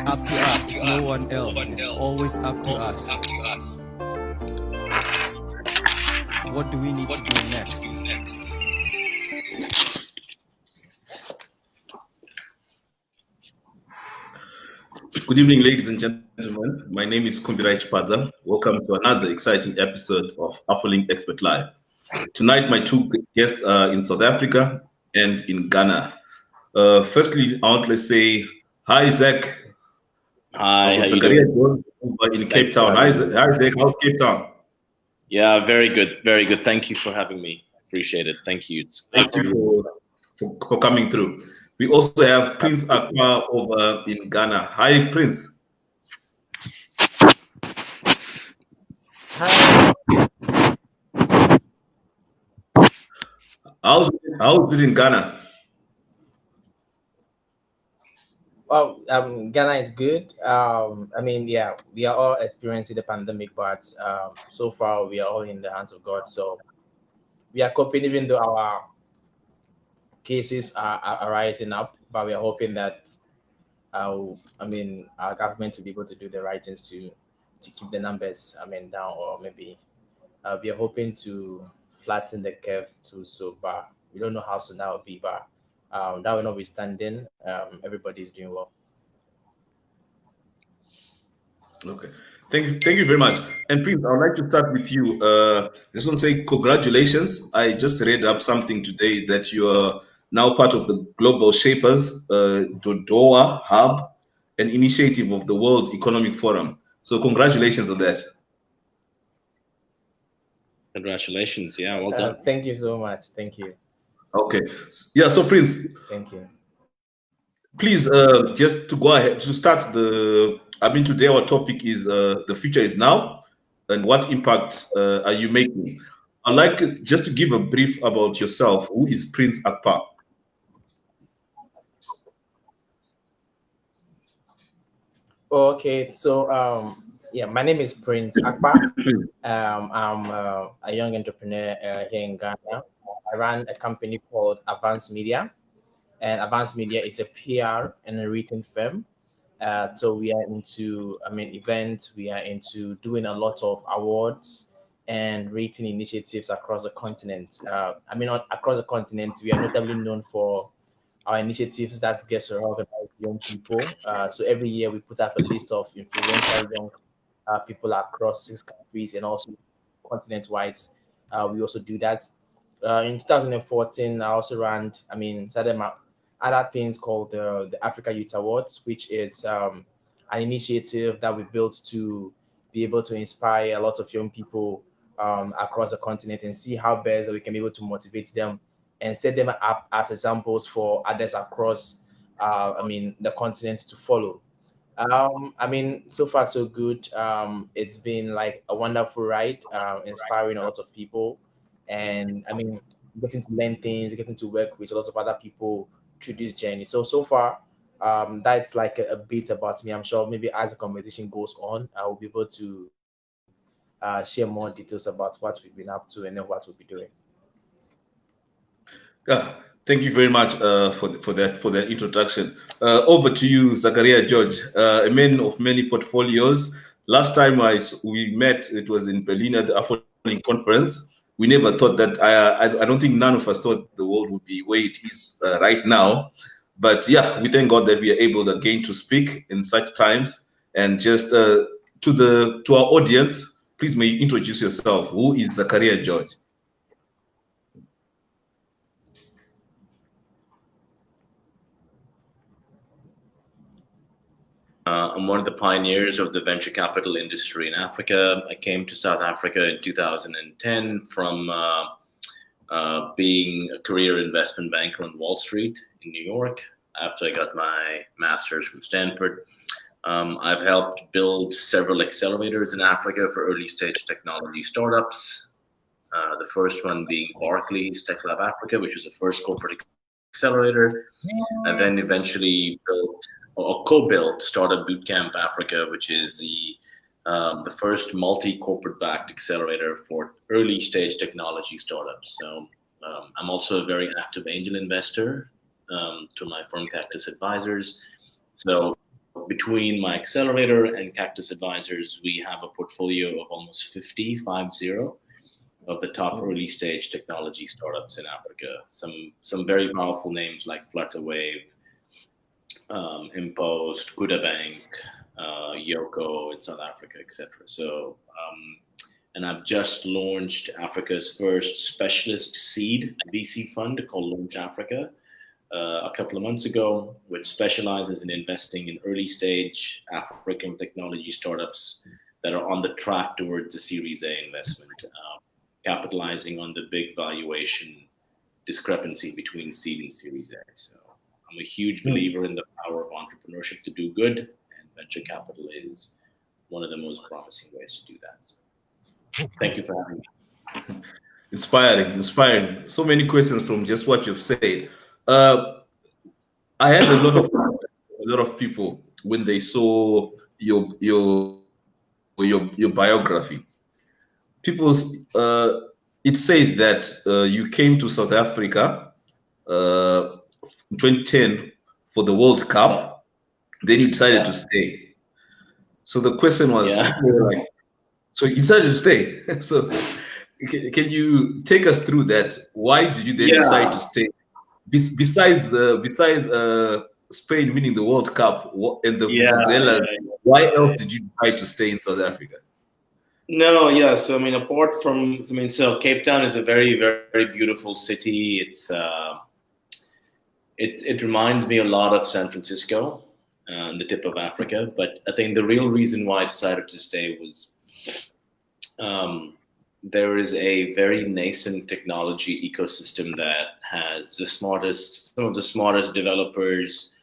up to us, no one else. It's always up to us. What do we need to do next? Good evening, ladies and gentlemen. My name is Exponential. Welcome to another exciting episode of AfrolynkExpertLive. Tonight, my two guests are in South Africa and in Ghana. Firstly, I want to say hi, Zach. Hi, how you Zachariah doing? in Cape Town. Hi, Zach. How's Cape Town? Yeah, very good, very good. Thank you for having me. Appreciate it. Thank you. Thank you for coming through. We also have Prince Akpah over in Ghana. Hi, Prince. Hi. How's it in Ghana? Well, Ghana is good. Yeah, we are all experiencing the pandemic, but so far we are all in the hands of God. So we are coping, even though our cases are rising up, but we are hoping that our government will be able to do the right things to keep the numbers down, or maybe we are hoping to flatten the curves too. So, but we don't know how soon that will be. But that will notwithstanding, everybody is doing well. Okay. Thank you very much. And Prince, I would like to start with you. Just want to say congratulations. I just read up something today that you are now part of the Global Shapers Dodoa Hub, an initiative of the World Economic Forum. So congratulations on that. Congratulations. Yeah, well done. Thank you so much. Thank you. Okay. Yeah, so Prince. Thank you. Please, just to go ahead, to start today our topic is the future is now, and what impact are you making? I'd like just to give a brief about yourself. Who is Prince Akpah? Okay, so my name is Prince Akpah. I'm a young entrepreneur here in Ghana. I run a company called Advanced Media, and Advanced Media is a PR and a written firm. So we are into, events. We are into doing a lot of awards and rating initiatives across the continent. Across the continent, we are notably known for our initiatives that get to organize young people. So every year we put up a list of influential young people across 6 countries and also continent-wide. We also do that. In 2014, I also started my other things called the Africa Youth Awards, which is an initiative that we built to be able to inspire a lot of young people across the continent and see how best that we can be able to motivate them and set them up as examples for others across the continent to follow. So far so good. It's been like a wonderful ride, inspiring a lot of people, and getting to learn things, getting to work with a lot of other people through this journey. So far, that's like a bit about me. I'm sure maybe as the conversation goes on, I will be able to share more details about what we've been up to and then what we'll be doing. Yeah, thank you very much for that introduction. Over to you, Zachariah George, a man of many portfolios. Last time we met, it was in Berlin at the AfroLink conference. We never thought that. I don't think none of us thought the world would be where it is right now. But yeah, we thank God that we are able again to speak in such times. And just to our audience, please may you introduce yourself. Who is Zachariah George? I'm one of the pioneers of the venture capital industry in Africa. I came to South Africa in 2010 from being a career investment banker on Wall Street in New York after I got my master's from Stanford. I've helped build several accelerators in Africa for early stage technology startups. The first one being Barclays Tech Lab Africa, which was the first corporate accelerator, and then eventually co-built Startup Bootcamp Africa, which is the first multi-corporate backed accelerator for early stage technology startups. So I'm also a very active angel investor to my firm Cactus Advisors. So between my accelerator and Cactus Advisors, we have a portfolio of almost 50 of the top early stage technology startups in Africa. Some very powerful names like Flutterwave, Impost, Kuda Bank, Yoko in South Africa, etc. So, and I've just launched Africa's first specialist seed VC fund called Launch Africa a couple of months ago, which specializes in investing in early stage African technology startups that are on the track towards a Series A investment, capitalizing on the big valuation discrepancy between seed and Series A. So I'm a huge believer in the power of entrepreneurship to do good, and venture capital is one of the most promising ways to do that. So, thank you for having me. Inspiring. So many questions from just what you've said. I had a lot of people when they saw your biography. It says that you came to South Africa in 2010 for the World Cup. Then you decided to stay. So the question was, so you decided to stay. So can you take us through that? Why did you then decide to stay? Besides Spain winning the World Cup and the Vuvuzela, why else did you decide to stay in South Africa? No, yeah. So I mean, apart from, so Cape Town is a very, very beautiful city. It's it reminds me a lot of San Francisco, the tip of Africa. But I think the real reason why I decided to stay was there is a very nascent technology ecosystem that has some of the smartest developers,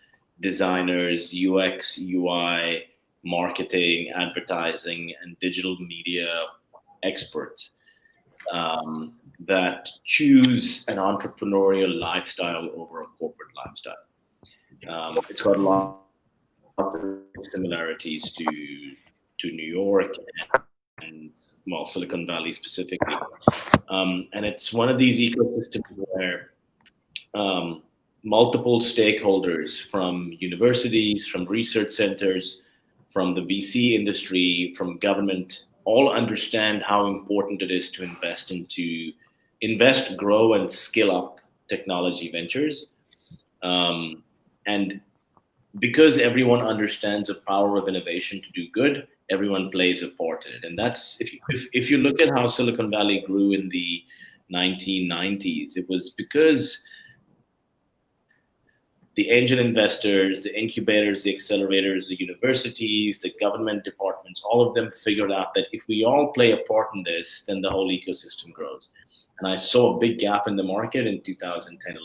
designers, UX, UI, marketing, advertising, and digital media experts that choose an entrepreneurial lifestyle over a corporate lifestyle. It's got a lot of similarities to New York and Silicon Valley specifically. And it's one of these ecosystems where multiple stakeholders from universities, from research centers, from the VC industry, from government, all understand how important it is to invest, grow, and scale up technology ventures. And because everyone understands the power of innovation to do good, everyone plays a part in it. And that's, if you look at how Silicon Valley grew in the 1990s, it was because the angel investors, the incubators, the accelerators, the universities, the government departments, all of them figured out that if we all play a part in this, then the whole ecosystem grows. And I saw a big gap in the market in 2010, 11,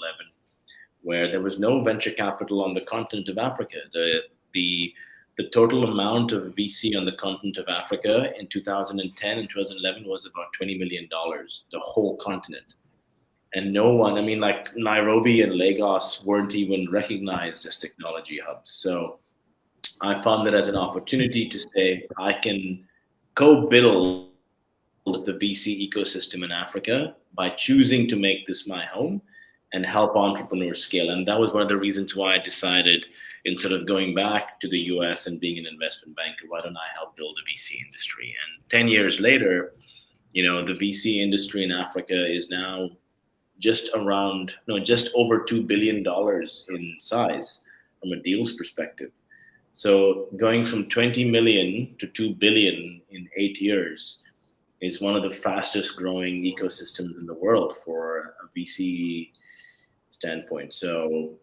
where there was no venture capital on the continent of Africa. The total amount of VC on the continent of Africa in 2010 and 2011 was about $20 million, the whole continent. And no one, like Nairobi and Lagos weren't even recognized as technology hubs. So I found that as an opportunity to say, I can co-build the VC ecosystem in Africa by choosing to make this my home and help entrepreneurs scale. And that was one of the reasons why I decided, instead of going back to the US and being an investment banker, why don't I help build the VC industry? And 10 years later, the VC industry in Africa is now just over $2 billion in size from a deals perspective. So going from 20 million to 2 billion in 8 years is one of the fastest growing ecosystems in the world for a VC standpoint. So,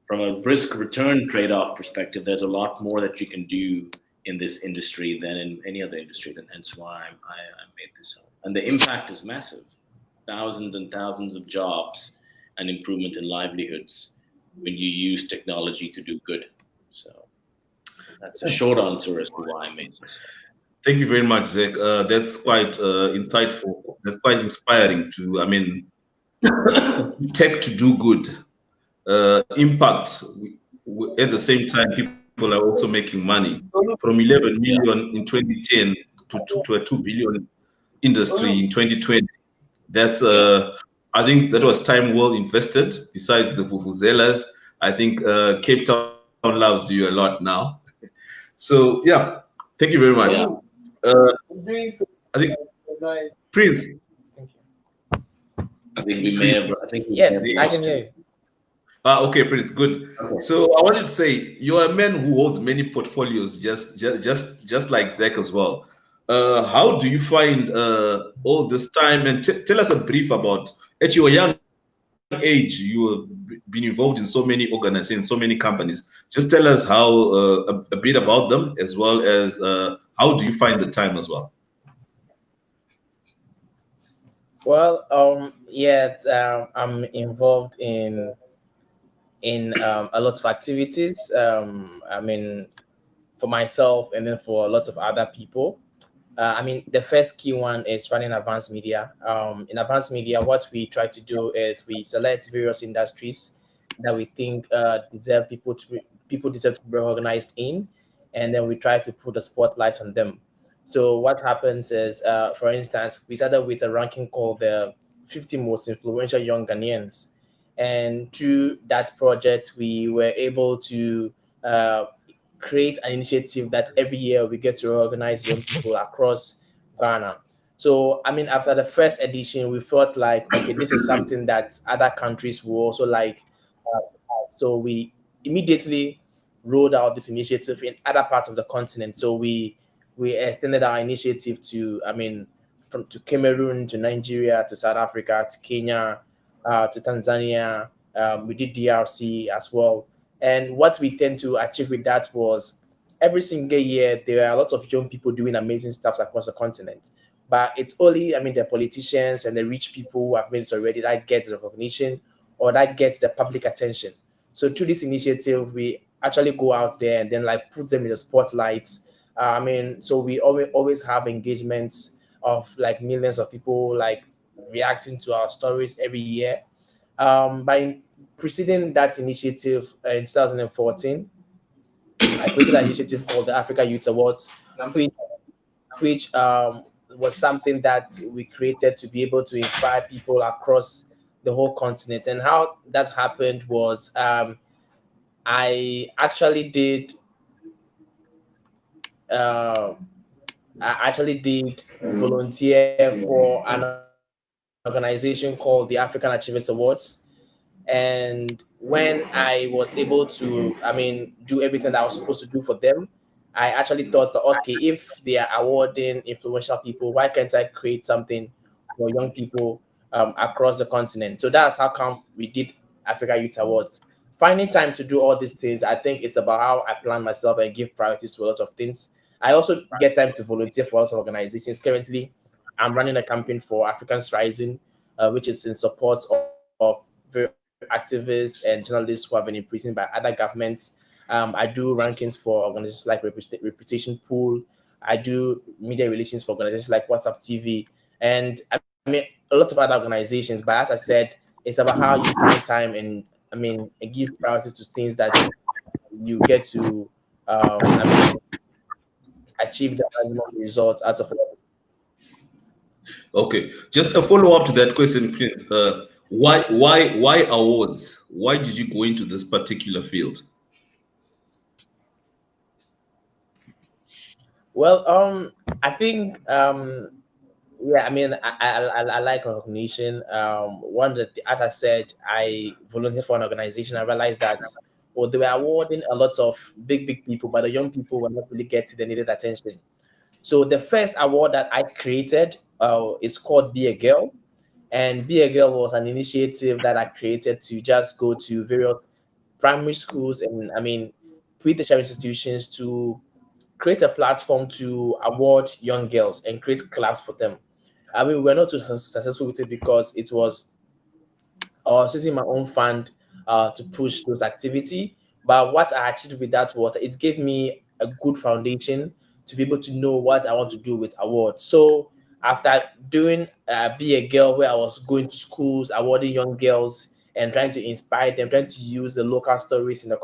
from a risk return trade-off perspective, there's a lot more that you can do in this industry than in any other industry, and hence why I made this home. And the impact is massive. Thousands and thousands of jobs and improvement in livelihoods when you use technology to do good. So that's a short answer as to why I made this. Thank you very much, Zach. That's quite insightful. That's quite inspiring tech to do good. Impact, at the same time, people are also making money. From 11 million in 2010 to a 2 billion industry in 2020. That's I think that was time well invested. Besides the vuvuzelas, I think Cape Town loves you a lot now. So yeah, thank you very much. Yeah. Uh, I think Prince. Thank you. I think we may Prince. have. I think we may Yes, have I can lost hear him. you. Okay, Prince, good. Okay. So I wanted to say you're a man who holds many portfolios, just like Zach as well. How do you find all this time? And tell us a brief about at your young age you have been involved in so many organizations, so many companies. Just tell us how a bit about them, as well as how do you find the time as well. Well, yeah, I'm involved in a lot of activities. I mean, for myself and then for a lot of other people. I mean, the first key one is running advanced media. In advanced media, what we try to do is we select various industries that we think deserve people deserve to be recognized in, and then we try to put the spotlight on them. So what happens is, for instance, we started with a ranking called the 50 most influential young Ghanaians, and through that project, we were able to uh, create an initiative that every year we get to organize young people across Ghana. So, I mean, after the first edition, we felt like, okay, this is something that other countries will also like. So we immediately rolled out this initiative in other parts of the continent. So we extended our initiative to, I mean, from to Cameroon to Nigeria to South Africa to Kenya to Tanzania. We did DRC as well. And what we tend to achieve with that was every single year there are a lot of young people doing amazing stuff across the continent. But it's only, I mean, the politicians and the rich people who have made it already that get the recognition or that gets the public attention. So through this initiative, we actually go out there and then like put them in the spotlight. I mean, so we always have engagements of like millions of people like reacting to our stories every year. By preceding that initiative in 2014, I created an initiative called the Africa Youth Awards, which, which was something that we created to be able to inspire people across the whole continent. And how that happened was I actually did uh, I actually did volunteer for an organization called the African Achievers Awards. And when I was able to, I mean, do everything that I was supposed to do for them, I actually thought that, okay, if they are awarding influential people, why can't I create something for young people across the continent? So that's how come we did Africa Youth Awards. Finding time to do all these things, I think it's about how I plan myself and give priorities to a lot of things. I also get time to volunteer for lots of organizations. Currently, I'm running a campaign for Africans Rising, which is in support of very activists and journalists who have been imprisoned by other governments. I do rankings for organizations like Reputation Pool. I do media relations for organizations like WhatsApp TV, and I mean a lot of other organizations. But as I said, it's about how you find time and I mean and give priorities to things that you get to I mean achieve the maximum results out of it. Okay, just a follow up to that question, Prince. Why awards? Why did you go into this particular field? Well, I think yeah, I mean, I like recognition. One that, as I said, I volunteered for an organization. I realized that, well, they were awarding a lot of big people, but the young people were not really getting the needed attention. So the first award that I created is called Be a Girl, and Be a Girl was an initiative that I created to just go to various primary schools and I mean pre-tertiary institutions to create a platform to award young girls and create clubs for them. I mean, we're not too successful with it because it was using my own fund to push those activity. But what I achieved with that was it gave me a good foundation to be able to know what I want to do with awards. So after doing Be a Girl, where I was going to schools, awarding young girls and trying to inspire them, trying to use the local stories in the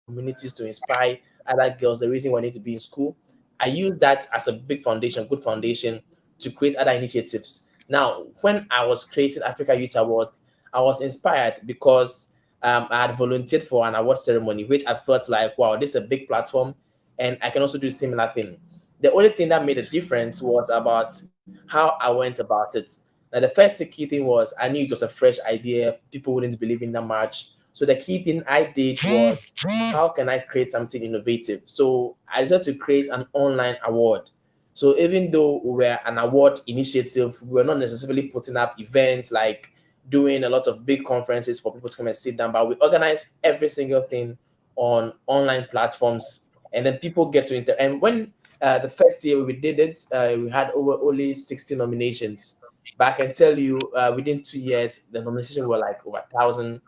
communities to inspire other girls, the reason why they need to be in school. I use that as a big foundation, good foundation to create other initiatives. Now, when I was creating Africa Youth Awards, I was inspired because I had volunteered for an award ceremony, which I felt like, wow, this is a big platform, and I can also do similar thing. The only thing that made a difference was about how I went about it. Now, the first key thing was I knew it was a fresh idea. People wouldn't believe in that much. So the key thing I did was how can I create something innovative? So I decided to create an online award. So even though we were an award initiative, we were not necessarily putting up events like doing a lot of big conferences for people to come and sit down, but we organize every single thing on online platforms, and then people get to inter. And when the first year we did it, we had over only 60 nominations. But I can tell you, within 2 years, the nominations were like over 1,000.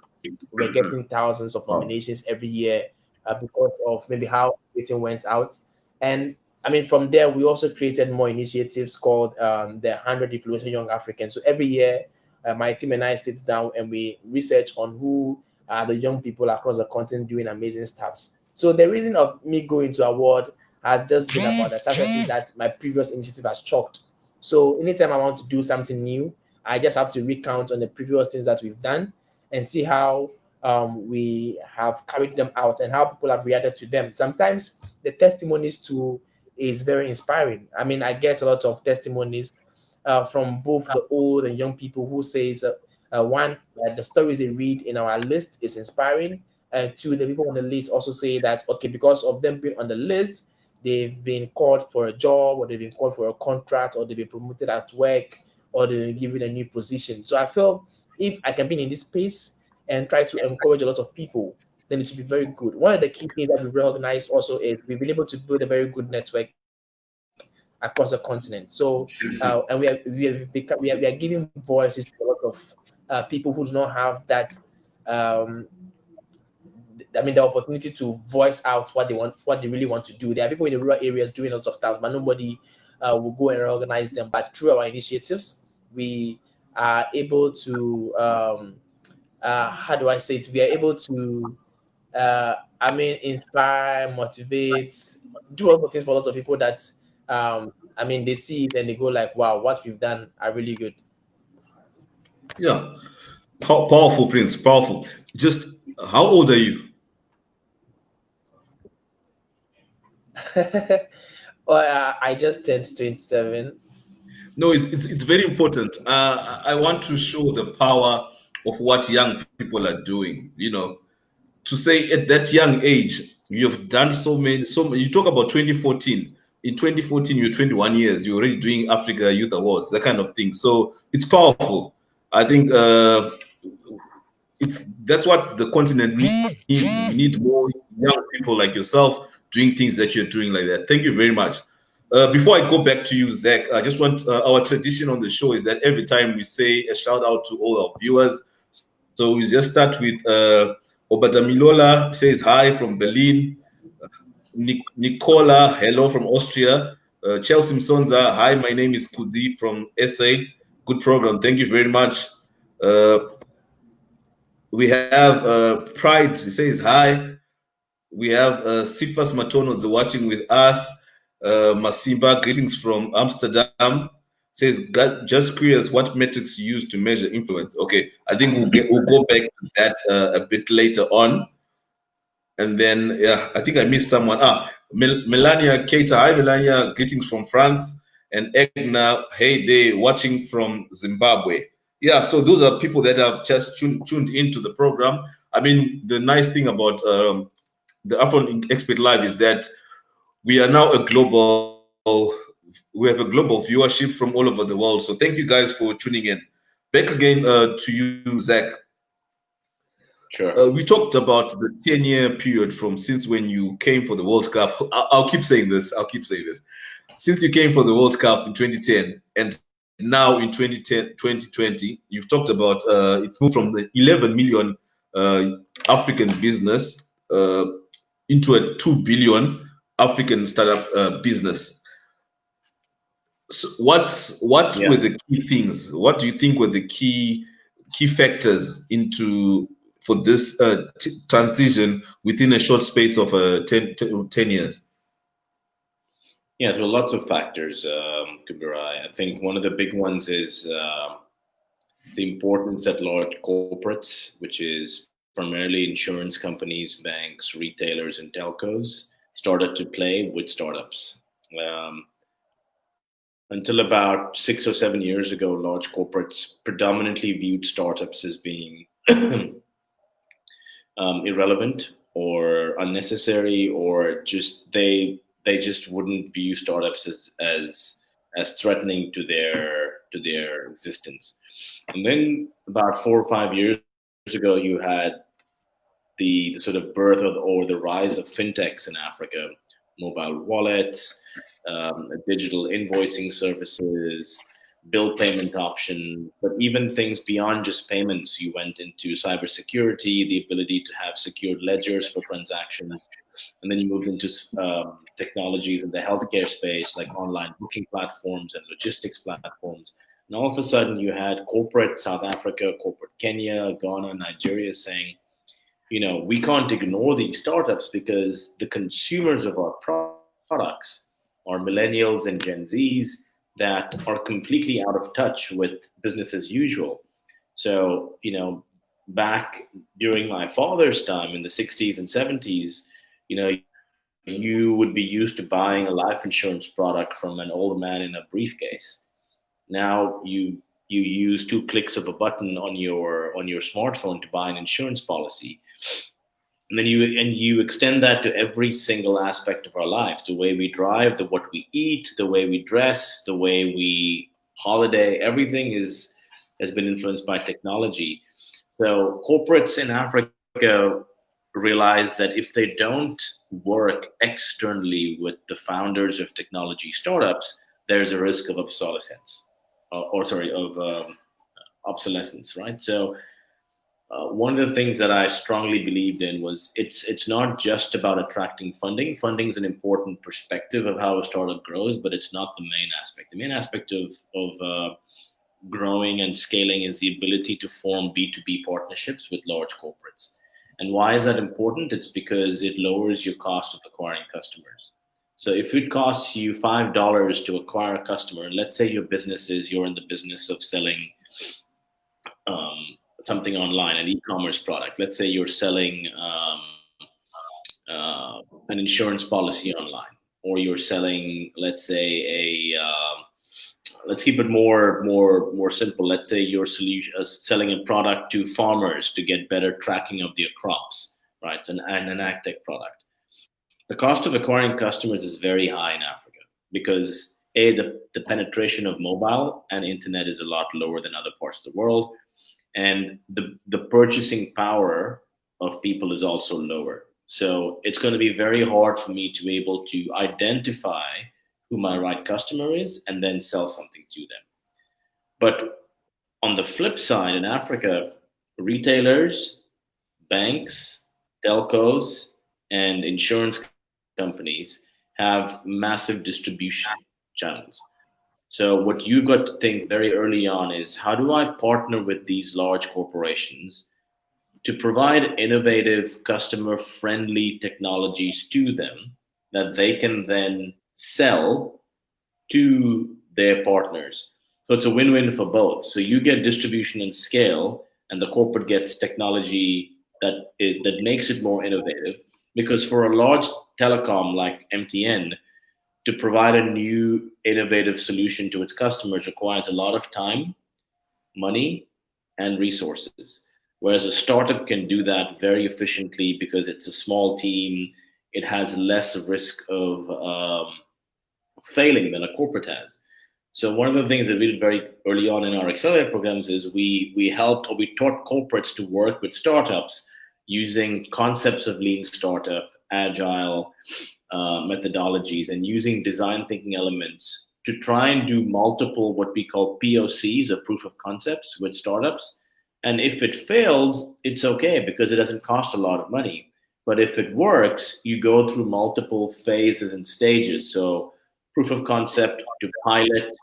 We're getting thousands of Wow. nominations every year because of maybe how everything went out. And I mean, from there, we also created more initiatives called the 100 Influential Young Africans. So every year, my team and I sit down and we research on who are the young people across the continent doing amazing stuff. So the reason of me going to award has just been about the successes that my previous initiative has chalked. So anytime I want to do something new, I just have to recount on the previous things that we've done and see how we have carried them out and how people have reacted to them. Sometimes the testimonies too is very inspiring. I mean, I get a lot of testimonies from both the old and young people who says one, the stories they read in our list is inspiring. Two, the people on the list also say that okay, because of them being on the list, they've been called for a job, or they've been called for a contract, or they've been promoted at work, or they've been given a new position. So I feel if I can be in this space and try to encourage a lot of people, then it should be very good. One of the key things that we recognize also is we've been able to build a very good network across the continent. So, and we are giving voices to a lot of people who do not have that. Um, I mean, the opportunity to voice out what they want, what they really want to do. There are people in the rural areas doing lots of stuff, but nobody will go and organize them. But through our initiatives, we are able to how do I say it? We are able to, I mean, inspire, motivate, do all the things for lots of people that, I mean, they see it and they go like, wow, what we've done are really good. Yeah. Powerful, Prince. Powerful. Just how old are you? Or I just turned 27. No, it's very important. I want to show the power of what young people are doing. To say at that young age you've done so many. You talk about 2014. In 2014, you're 21 years. You're already doing Africa Youth Awards, that kind of thing. So it's powerful. I think that's what the continent needs. We need more young people like yourself doing things that you're doing like that. Thank you very much. Before I go back to you, Zach, I just want our tradition on the show is that every time we say a shout out to all our viewers. So we just start with Obadamilola says hi from Berlin. Nicola, hello from Austria. Chelsea Msonza, hi, my name is Kuzi from SA. Good program. Thank you very much. Uh, we have Pride, he says hi. We have Sifas Matono watching with us. Masimba, greetings from Amsterdam. Says, just curious what metrics you use to measure influence. Okay, I think we'll go back to that a bit later on. And then, yeah, I think I missed someone. Melania Keita. Hi, Melania. Greetings from France. And Egna, hey, they watching from Zimbabwe. Yeah, so those are people that have just tuned into the program. I mean, the nice thing about the Afro Expert Live is that we are now we have a global viewership from all over the world. So thank you guys for tuning in. Back again to you, Zach. Sure. We talked about the 10-year period from since when you came for the World Cup. I'll keep saying this. Since you came for the World Cup in 2010 and now in 2020, you've talked about it's moved from the 11 million African business into a 2 billion African startup business. So what Yeah. were the key things? What do you think were the key factors into for this transition within a short space of 10 years? Yeah, so lots of factors, Kubirai. I think one of the big ones is the importance that large corporates, which is primarily insurance companies, banks, retailers, and telcos started to play with startups. Until about 6 or 7 years ago, large corporates predominantly viewed startups as being irrelevant or unnecessary, or just they just wouldn't view startups as threatening to their existence. And then about 4 or 5 years ago, you had the sort of birth or the rise of fintechs in Africa, mobile wallets, digital invoicing services, bill payment option, but even things beyond just payments. You went into cybersecurity, the ability to have secured ledgers for transactions, and then you moved into technologies in the healthcare space, like online booking platforms and logistics platforms. And all of a sudden, you had corporate South Africa, corporate Kenya, Ghana, Nigeria saying, we can't ignore these startups because the consumers of our products are millennials and Gen Zs that are completely out of touch with business as usual. So, back during my father's time in the 60s and 70s, you would be used to buying a life insurance product from an old man in a briefcase. Now you use 2 clicks of a button on your smartphone to buy an insurance policy. And then you extend that to every single aspect of our lives: the way we drive, what we eat, the way we dress, the way we holiday. Everything has been influenced by technology. So corporates in Africa realize that if they don't work externally with the founders of technology startups, there's a risk of obsolescence, obsolescence, right? So one of the things that I strongly believed in was it's not just about attracting funding. Funding is an important perspective of how a startup grows, but it's not the main aspect. The main aspect of growing and scaling is the ability to form B2B partnerships with large corporates. And why is that important? It's because it lowers your cost of acquiring customers. So if it costs you $5 to acquire a customer, and let's say you're in the business of selling something online, an e-commerce product. Let's say you're selling an insurance policy online, or you're selling, let's say, let's keep it more simple. Let's say you're selling a product to farmers to get better tracking of their crops, right? And an ag tech product. The cost of acquiring customers is very high in Africa because the penetration of mobile and internet is a lot lower than other parts of the world. And the purchasing power of people is also lower. So it's going to be very hard for me to be able to identify who my right customer is and then sell something to them. But on the flip side, in Africa, retailers, banks, telcos, and insurance companies have massive distribution channels. So what you've got to think very early on is, how do I partner with these large corporations to provide innovative, customer-friendly technologies to them that they can then sell to their partners? So it's a win-win for both. So you get distribution and scale, and the corporate gets technology that makes it more innovative. Because for a large telecom like MTN, to provide a new innovative solution to its customers requires a lot of time, money, and resources. Whereas a startup can do that very efficiently because it's a small team. It has less risk of failing than a corporate has. So one of the things that we did very early on in our Accelerate programs is we taught corporates to work with startups using concepts of lean startup, agile, methodologies, and using design thinking elements to try and do multiple what we call POCs, or proof of concepts, with startups. And if it fails, it's okay because it doesn't cost a lot of money. But if it works, you go through multiple phases and stages. So proof of concept to pilot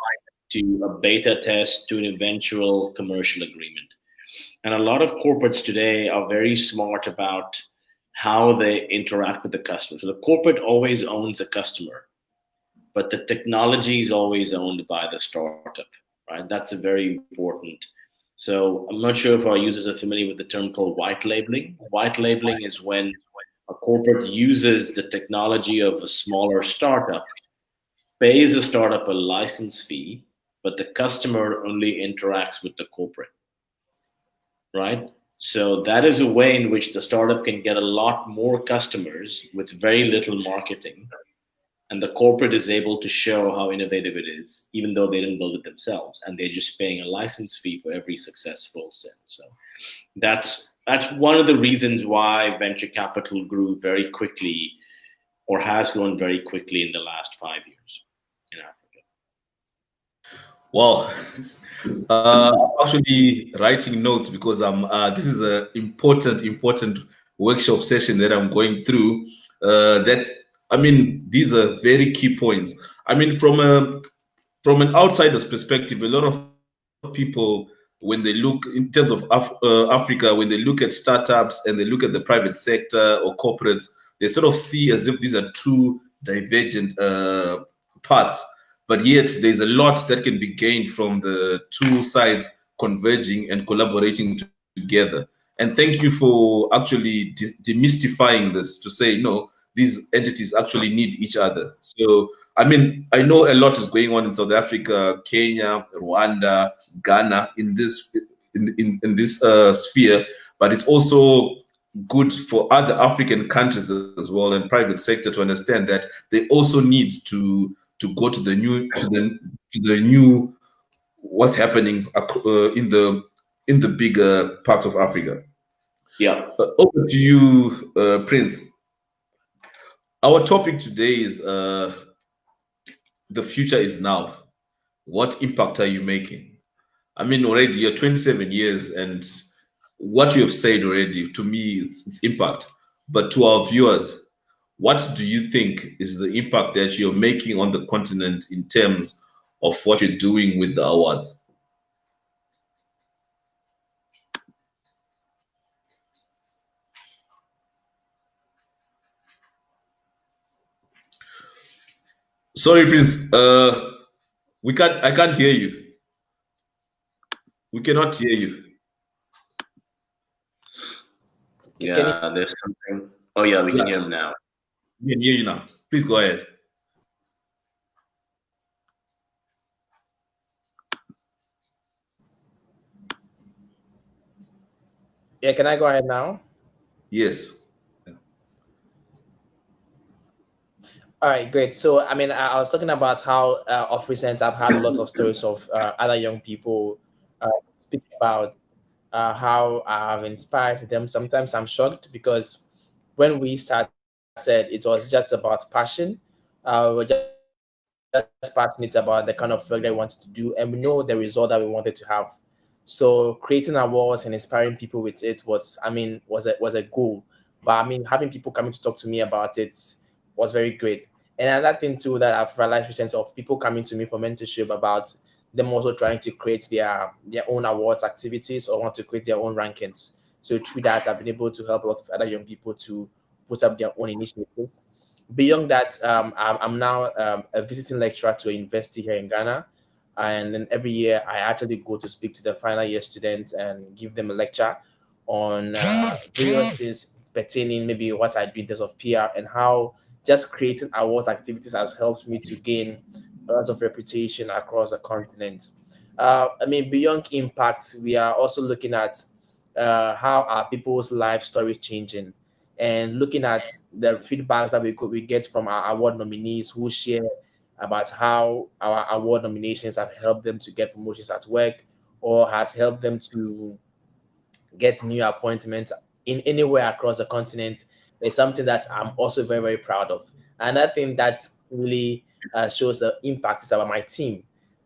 to a beta test to an eventual commercial agreement. And a lot of corporates today are very smart about how they interact with the customer. So the corporate always owns a customer, but the technology is always owned by the startup, right? That's a very important. So I'm not sure if our users are familiar with the term called white labeling. White labeling is when a corporate uses the technology of a smaller startup, pays a startup a license fee, but the customer only interacts with the corporate, right? So that is a way in which the startup can get a lot more customers with very little marketing, and the corporate is able to show how innovative it is, even though they didn't build it themselves, and they're just paying a license fee for every successful sale. So that's one of the reasons why venture capital grew very quickly, or has grown very quickly in the last 5 years in Africa. Wow. Actually writing notes because I'm. This is an important workshop session that I'm going through. That I mean, these are very key points. I mean, from an outsider's perspective, a lot of people, when they look in terms of Africa, when they look at startups and they look at the private sector or corporates, they sort of see as if these are two divergent paths. But yet, there's a lot that can be gained from the two sides converging and collaborating together. And thank you for actually demystifying this to say, no, these entities actually need each other. So I mean, I know a lot is going on in South Africa, Kenya, Rwanda, Ghana in this sphere, but it's also good for other African countries as well and private sector to understand that they also need to go to the new what's happening in the bigger parts of Africa. Yeah. Over to you, Prince. Our topic today is the future is now. What impact are you making? I mean, already you're 27 years, and what you have said already to me it's impact. But to our viewers, what do you think is the impact that you're making on the continent in terms of what you're doing with the awards? Sorry, Prince. We can't. I can't hear you. We cannot hear you. Can you, Yeah, there's something. Oh yeah, we Yeah, can hear him now. we can hear you now. Please go ahead. yeah, can I go ahead now? Yes. All right, great. So, I mean, I was talking about how of recent I've had a lot of stories of other young people speak about how I've inspired them. Sometimes I'm shocked because when we started, it was just about passion. We're just passionate about the kind of work that we wanted to do, and we know the result that we wanted to have. So creating awards and inspiring people with it was, I mean, was a goal. But I mean, having people coming to talk to me about it was very great. And another thing too that I've realized recently of people coming to me for mentorship about them also trying to create their own awards activities or want to create their own rankings. So through that, I've been able to help a lot of other young people to put up their own initiatives. Beyond that, I'm now a visiting lecturer to a university here in Ghana. And then every year, I actually go to speak to the final year students and give them a lecture on various things pertaining maybe what I do in terms of PR and how just creating awards activities has helped me to gain a lot of reputation across the continent. I mean, beyond impact, we are also looking at how are people's life story changing and looking at the feedbacks that we get from our award nominees who share about how our award nominations have helped them to get promotions at work or has helped them to get new appointments in anywhere across the continent is something that I'm also very, very proud of. And I think that really shows the impact is about my team.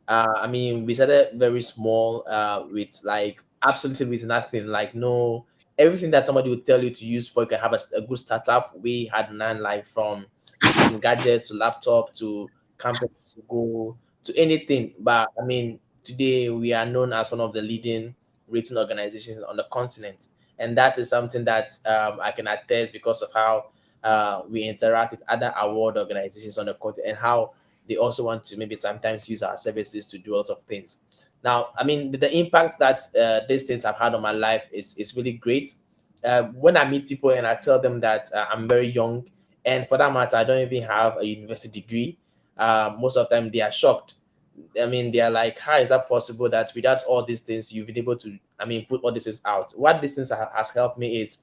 I mean, we started very small with like absolutely with nothing, like no, everything that somebody would tell you to use for you can have a good startup. We had none, like from gadgets to laptop to campus to go to anything. But I mean, today we are known as one of the leading rating organizations on the continent. And that is something that I can attest because of how we interact with other award organizations on the continent and how they also want to maybe sometimes use our services to do a lot of things. Now, I mean, the impact that these things have had on my life is really great. When I meet people and I tell them that I'm very young, and for that matter, I don't even have a university degree, most of the time they are shocked. I mean, they are like, how is that possible that without all these things, you've been able to, I mean, put all these things out? What this things has helped me is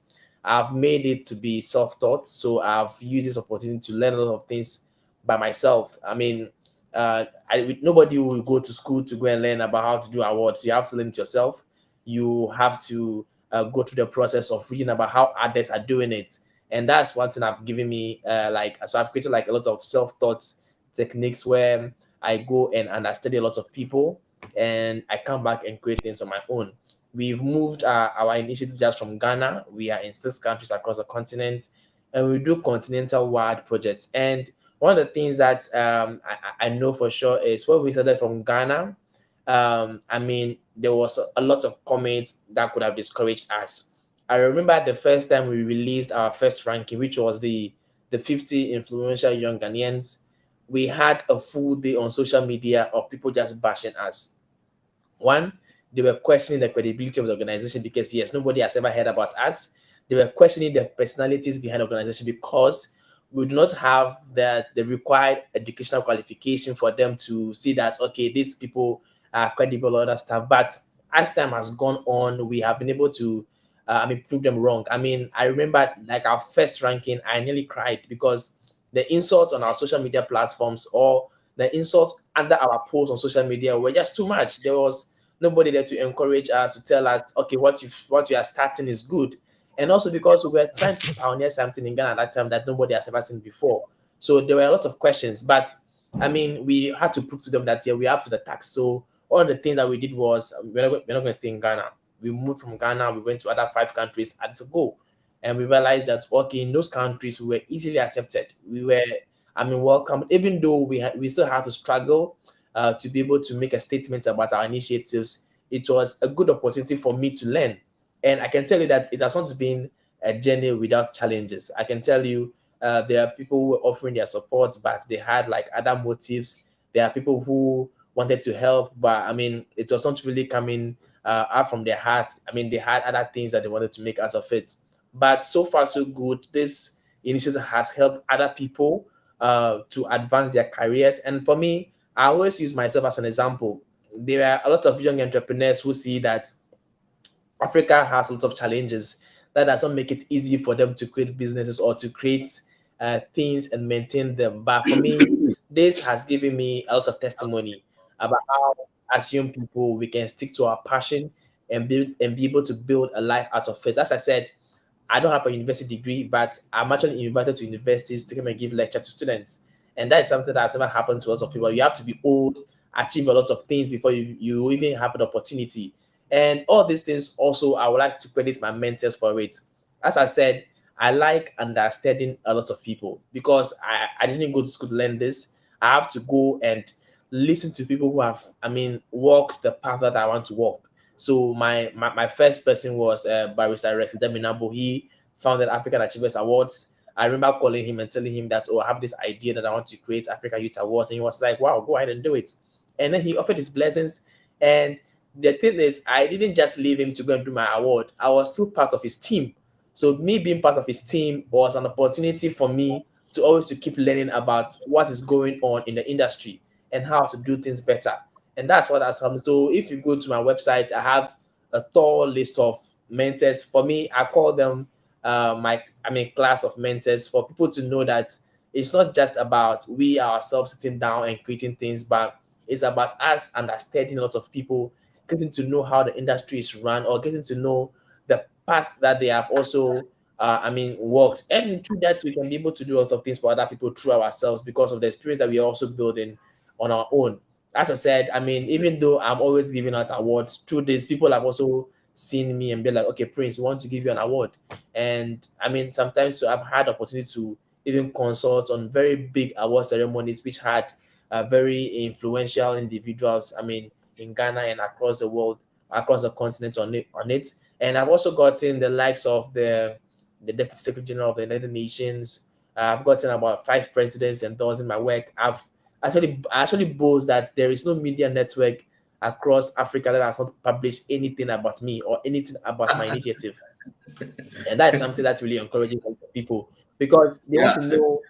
I've made it to be self-taught. So I've used this opportunity to learn a lot of things by myself. I mean, nobody will go to school to go and learn about how to do awards. You have to learn it yourself. You have to go through the process of reading about how others are doing it. And that's one thing I've given me, so I've created like a lot of self-taught techniques where I go and understudy a lot of people, and I come back and create things on my own. We've moved our initiative just from Ghana. We are in 6 countries across the continent, and we do continental wide projects. And one of the things that I know for sure is when we started from Ghana, I mean, there was a lot of comments that could have discouraged us. I remember the first time we released our first ranking, which was the 50 influential young Ghanaians. We had a full day on social media of people just bashing us. One, they were questioning the credibility of the organization because yes, nobody has ever heard about us. They were questioning the personalities behind the organization because we do not have the required educational qualification for them to see that okay, these people are credible or other stuff. But as time has gone on, we have been able to prove them wrong. I mean, I remember like our first ranking, I nearly cried because the insults on our social media platforms or the insults under our posts on social media were just too much. There was nobody there to encourage us, to tell us, okay, what you are starting is good. And also because we were trying to pioneer something in Ghana at that time that nobody has ever seen before. So there were a lot of questions. But I mean, we had to prove to them that yeah, we are up to the task. So one of the things that we did was we're not going to stay in Ghana. We moved from Ghana, we went to other 5 countries as a go. And we realized that okay, in those countries we were easily accepted. We were, I mean, welcome, even though we still had to struggle to be able to make a statement about our initiatives. It was a good opportunity for me to learn. And I can tell you that it has not been a journey without challenges. I can tell you there are people who were offering their support, but they had like other motives. There are people who wanted to help, but I mean, it was not really coming out from their heart. I mean, they had other things that they wanted to make out of it. But so far, so good. This initiative has helped other people to advance their careers. And for me, I always use myself as an example. There are a lot of young entrepreneurs who see that Africa has lots of challenges. That does not make it easy for them to create businesses or to create things and maintain them. But for me, this has given me a lot of testimony about how, as young people, we can stick to our passion and build and be able to build a life out of it. As I said, I don't have a university degree, but I'm actually invited to universities to come and give lecture to students. And that is something that has never happened to a lot of people. You have to be old, achieve a lot of things before you even have an opportunity. And all these things also, I would like to credit my mentors for it. As I said, I like understanding a lot of people because I didn't go to school to learn this. I have to go and listen to people who have, I mean, walked the path that I want to walk. So my first person was Barrister Rex Deminabo. He founded African Achievers Awards. I remember calling him and telling him that, oh, I have this idea that I want to create African Youth Awards. And he was like, wow, go ahead and do it. And then he offered his blessings. And the thing is, I didn't just leave him to go and do my award. I was still part of his team. So me being part of his team was an opportunity for me to always to keep learning about what is going on in the industry and how to do things better. And that's what has helped me. So if you go to my website, I have a tall list of mentors. For me, I call them class of mentors for people to know that it's not just about we ourselves sitting down and creating things, but it's about us understanding a lot of people, getting to know how the industry is run, or getting to know the path that they have also worked. And through that, we can be able to do a lot of things for other people through ourselves because of the experience that we are also building on our own. As I said, I mean, even though I'm always giving out awards, through this, people have also seen me and be like, okay, Prince, we want to give you an award. And I mean, sometimes I've had opportunity to even consult on very big award ceremonies, which had very influential individuals, I mean, in Ghana and across the world, across the continent on it. And I've also gotten the likes of the Deputy Secretary General of the United Nations. I've gotten about 5 presidents endorsing my work. I actually boast that there is no media network across Africa that has not published anything about me or anything about my initiative. And that's something that's really encouraging for people because they want Yeah. to know.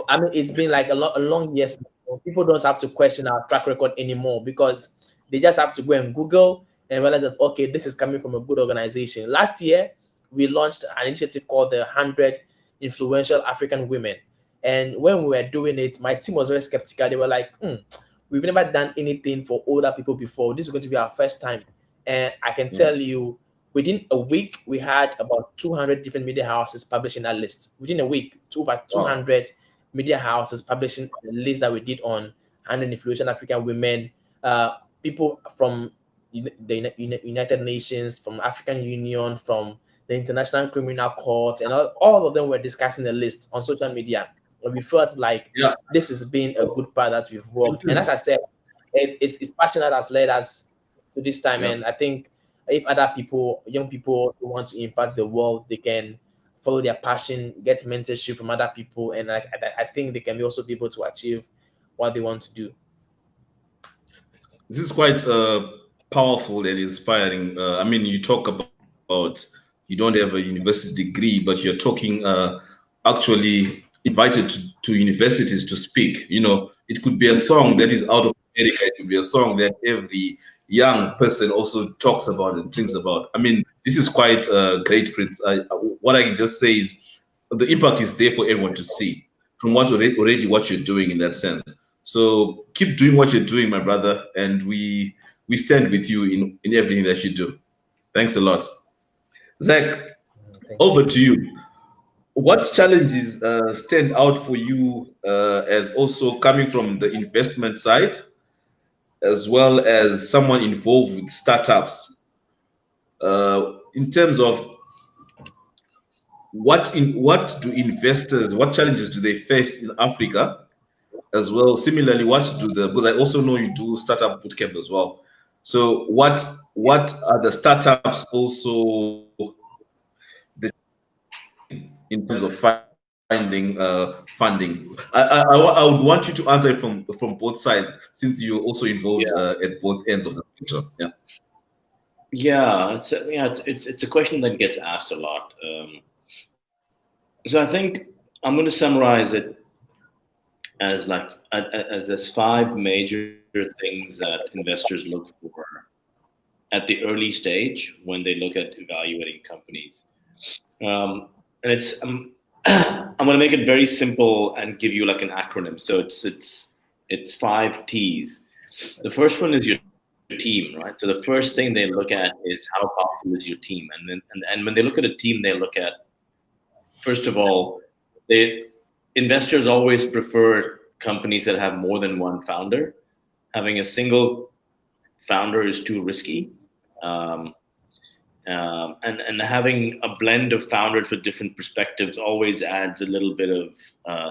I mean, it's been like a long years. People don't have to question our track record anymore because they just have to go and Google and realize that okay, this is coming from a good organization. Last year, we launched an initiative called the 100 Influential African Women, and when we were doing it, my team was very skeptical. They were like, "We've never done anything for older people before. This is going to be our first time." And I can tell you, within a week, we had about 200 different media houses publishing that list. Within a week, over 200 media houses publishing the list that we did on 100 influential African women, people from the United Nations, from African Union, from the International Criminal Court, and all of them were discussing the list on social media. And we felt like this has been a good part that we've worked. And like I said, it's passion that has led us to this time. And I think if other people, young people who want to impact the world, they can follow their passion, get mentorship from other people, and I think they can also be able to achieve what they want to do. This is quite powerful and inspiring. I mean, you talk about you don't have a university degree, but you're talking actually invited to universities to speak. You know, it could be a song that is out of America. It could be a song that every young person also talks about and thinks about. I mean, this is quite great, Prince. What I can just say is the impact is there for everyone to see from already what you're doing in that sense. So keep doing what you're doing, my brother, and we stand with you in everything that you do. Thanks a lot. Zach, over to you. What challenges stand out for you as also coming from the investment side, as well as someone involved with startups, in terms of what challenges do they face in Africa as well? Similarly, because I also know you do startup bootcamp as well. So what are the startups also in terms of finding funding? I would want you to answer it from both sides since you're also involved at both ends of the spectrum. It's a question that gets asked a lot. So I think I'm going to summarize it as there's 5 major things that investors look for at the early stage when they look at evaluating companies. And it's I'm going to make it very simple and give you like an acronym. So it's 5 T's. The first one is your team, right? So the first thing they look at is how powerful is your team, and when they look at a team, they look at, first of all, investors always prefer companies that have more than one founder. Having a single founder is too risky. And having a blend of founders with different perspectives always adds a little bit of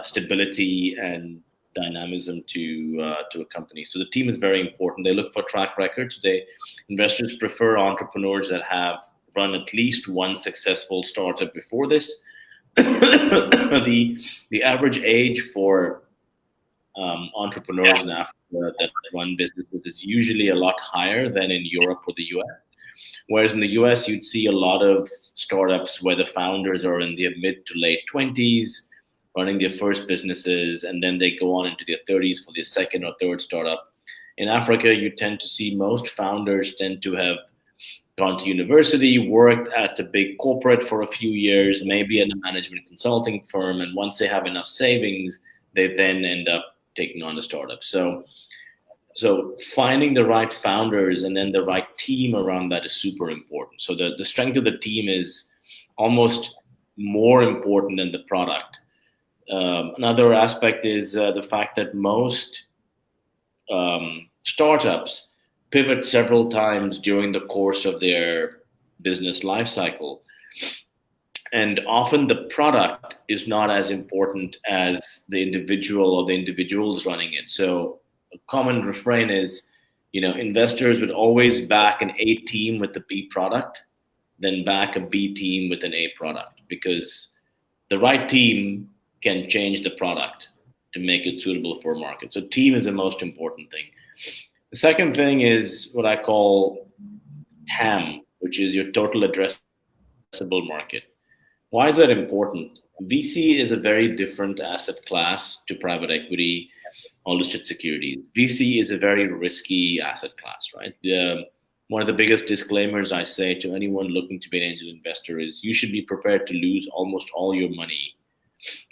stability and dynamism to a company. So the team is very important. They look for track records. Investors prefer entrepreneurs that have run at least one successful startup before this. The average age for entrepreneurs in Africa that run businesses is usually a lot higher than in Europe or the US. Whereas in the US, you'd see a lot of startups where the founders are in their mid to late 20s, running their first businesses, and then they go on into their 30s for their second or third startup. In Africa, you tend to see most founders tend to have gone to university, worked at a big corporate for a few years, maybe at a management consulting firm, and once they have enough savings, they then end up taking on a startup. So finding the right founders and then the right team around that is super important. So the strength of the team is almost more important than the product. Another aspect is the fact that most startups pivot several times during the course of their business life cycle. And often the product is not as important as the individual or the individuals running it. So a common refrain is, investors would always back an A team with the B product, then back a B team with an A product, because the right team can change the product to make it suitable for a market. So team is the most important thing. The second thing is what I call TAM, which is your total addressable market. Why is that important? VC is a very different asset class to private equity or listed securities. VC is a very risky asset class, right? One of the biggest disclaimers I say to anyone looking to be an angel investor is you should be prepared to lose almost all your money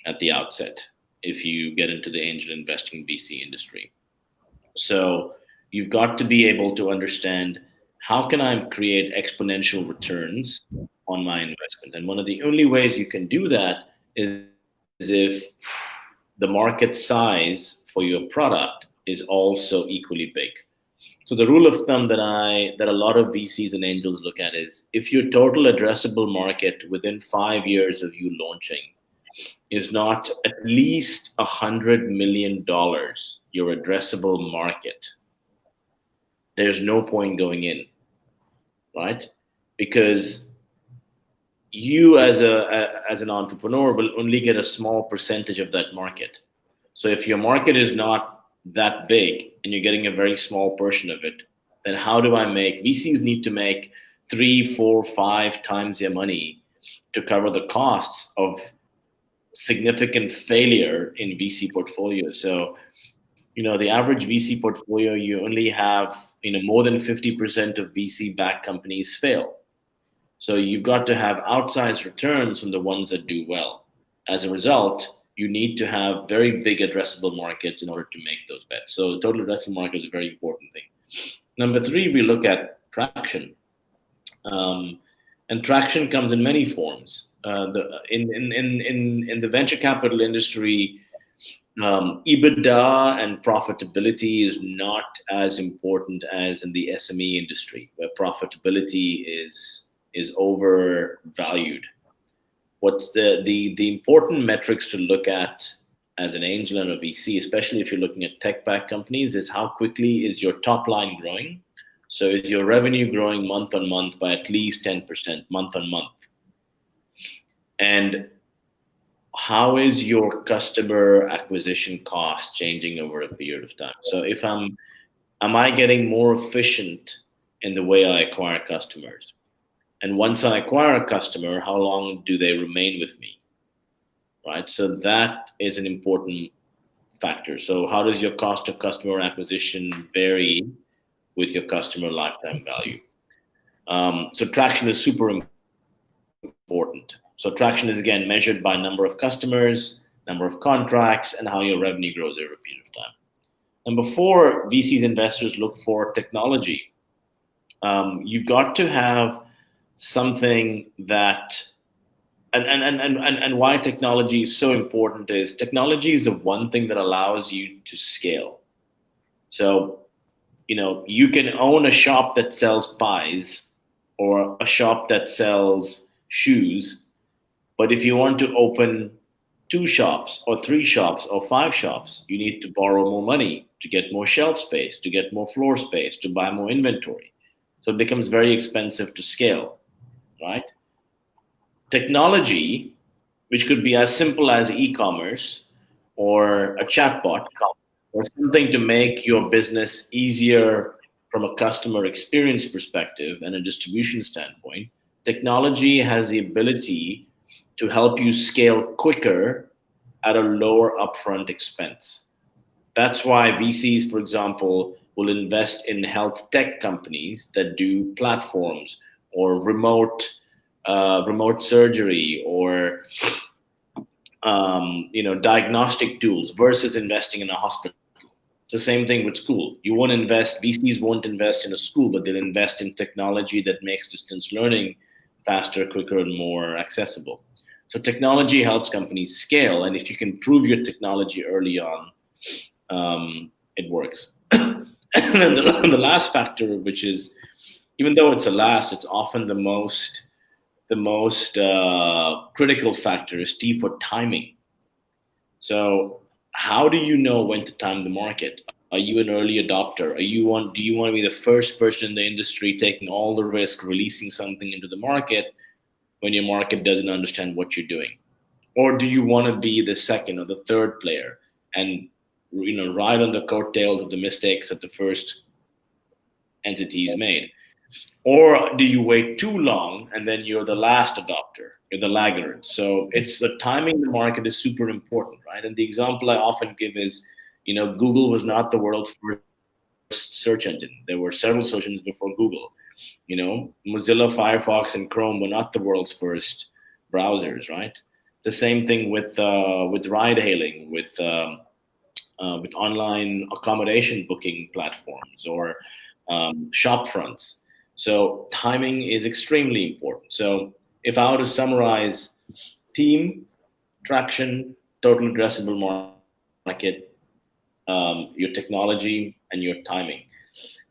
at the outset if you get into the angel investing VC industry. So you've got to be able to understand, how can I create exponential returns on my investment? And one of the only ways you can do that is if the market size for your product is also equally big. So the rule of thumb that a lot of VCs and angels look at is, if your total addressable market within 5 years of you launching is not at least $100 million, your addressable market, there's no point going in, right? Because you as an entrepreneur will only get a small percentage of that market. So if your market is not that big and you're getting a very small portion of it, then how do I make? VCs need to make 3, 4, 5 times their money to cover the costs of significant failure in VC portfolios. So, the average VC portfolio, you only have, more than 50% of VC-backed companies fail. So you've got to have outsized returns from the ones that do well. As a result, you need to have very big addressable markets in order to make those bets. So total addressable market is a very important thing. Number 3, we look at traction. And traction comes in many forms. In the venture capital industry, EBITDA and profitability is not as important as in the SME industry, where profitability is overvalued. What's the important metrics to look at as an angel and a VC, especially if you're looking at tech-backed companies, is how quickly is your top line growing? So is your revenue growing month on month by at least 10% month on month? And how is your customer acquisition cost changing over a period of time? So am I getting more efficient in the way I acquire customers? And once I acquire a customer, how long do they remain with me? Right? So that is an important factor. So how does your cost of customer acquisition vary with your customer lifetime value? So traction is super important. So traction is, again, measured by number of customers, number of contracts, and how your revenue grows over a period of time. And before VCs investors look for technology, you've got to have something that, and why technology is so important is technology is the one thing that allows you to scale. So, you can own a shop that sells pies or a shop that sells shoes, but if you want to open 2 shops or 3 shops or 5 shops, you need to borrow more money to get more shelf space, to get more floor space, to buy more inventory. So it becomes very expensive to scale, right? Technology, which could be as simple as e-commerce or a chatbot or something to make your business easier from a customer experience perspective and a distribution standpoint, technology has the ability to help you scale quicker at a lower upfront expense. That's why VCs, for example, will invest in health tech companies that do platforms or remote surgery or diagnostic tools versus investing in a hospital. It's the same thing with school. VCs won't invest in a school, but they'll invest in technology that makes distance learning faster, quicker, and more accessible. So technology helps companies scale, and if you can prove your technology early on, it works. And then the last factor, which is, even though it's the last, it's often the most critical factor, is T for timing. So how do you know when to time the market? Are you an early adopter? Do you want to be the first person in the industry taking all the risk, releasing something into the market when your market doesn't understand what you're doing? Or do you want to be the second or the third player and ride on the coattails of the mistakes that the first entities made? Or do you wait too long and then you're the last adopter, you're the laggard? So it's the timing in the market is super important, right? And the example I often give is, Google was not the world's first search engine. There were several search engines before Google. Mozilla, Firefox, and Chrome were not the world's first browsers, right? The same thing with ride hailing, with online accommodation booking platforms or shop fronts. So timing is extremely important. So if I were to summarize: team, traction, total addressable market, your technology, and your timing.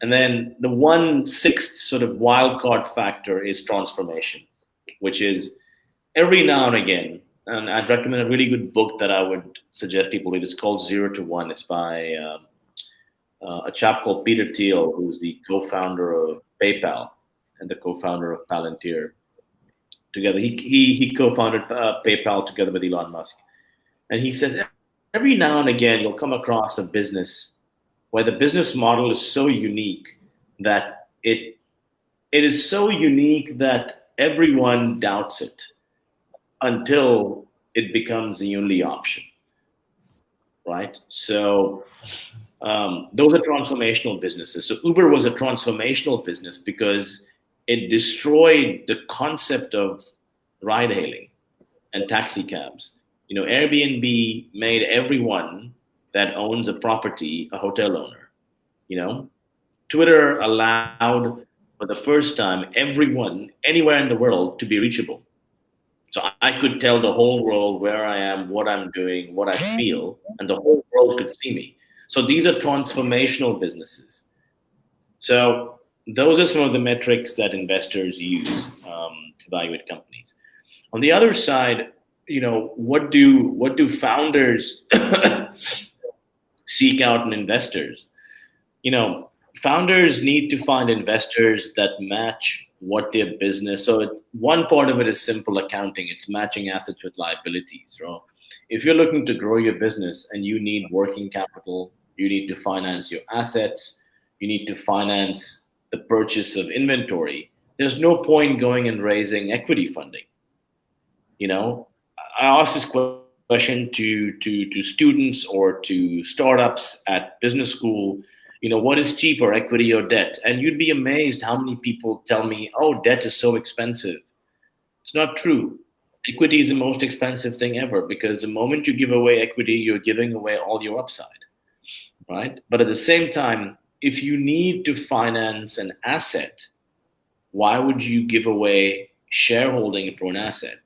And then the 1/6 sort of wild card factor is transformation, which is every now and again. And I'd recommend a really good book that I would suggest people read. It's called 0 to 1. It's by a chap called Peter Thiel, who's the co-founder of PayPal and the co-founder of Palantir. Together, he co-founded PayPal together with Elon Musk. And he says every now and again you'll come across a business where the business model is so unique that it is so unique that everyone doubts it until it becomes the only option, right? So those are transformational businesses. So Uber was a transformational business because it destroyed the concept of ride hailing and taxi cabs. Airbnb made everyone that owns a property a hotel owner. Twitter allowed for the first time everyone anywhere in the world to be reachable. So I could tell the whole world where I am, what I'm doing, what I feel, and the whole world could see me. So these are transformational businesses. So those are some of the metrics that investors use to evaluate companies. On the other side, what do founders seek out in investors? Founders need to find investors that match what their business. So one part of it is simple accounting. It's matching assets with liabilities. Right? If you're looking to grow your business and you need working capital, you need to finance your assets, you need to finance the purchase of inventory. There's no point going and raising equity funding. I asked this question to students or to startups at business school. What is cheaper, equity or debt? And you'd be amazed how many people tell me, oh, debt is so expensive. It's not true. Equity is the most expensive thing ever, because the moment you give away equity, you're giving away all your upside, right? But at the same time, if you need to finance an asset, why would you give away shareholding for an asset?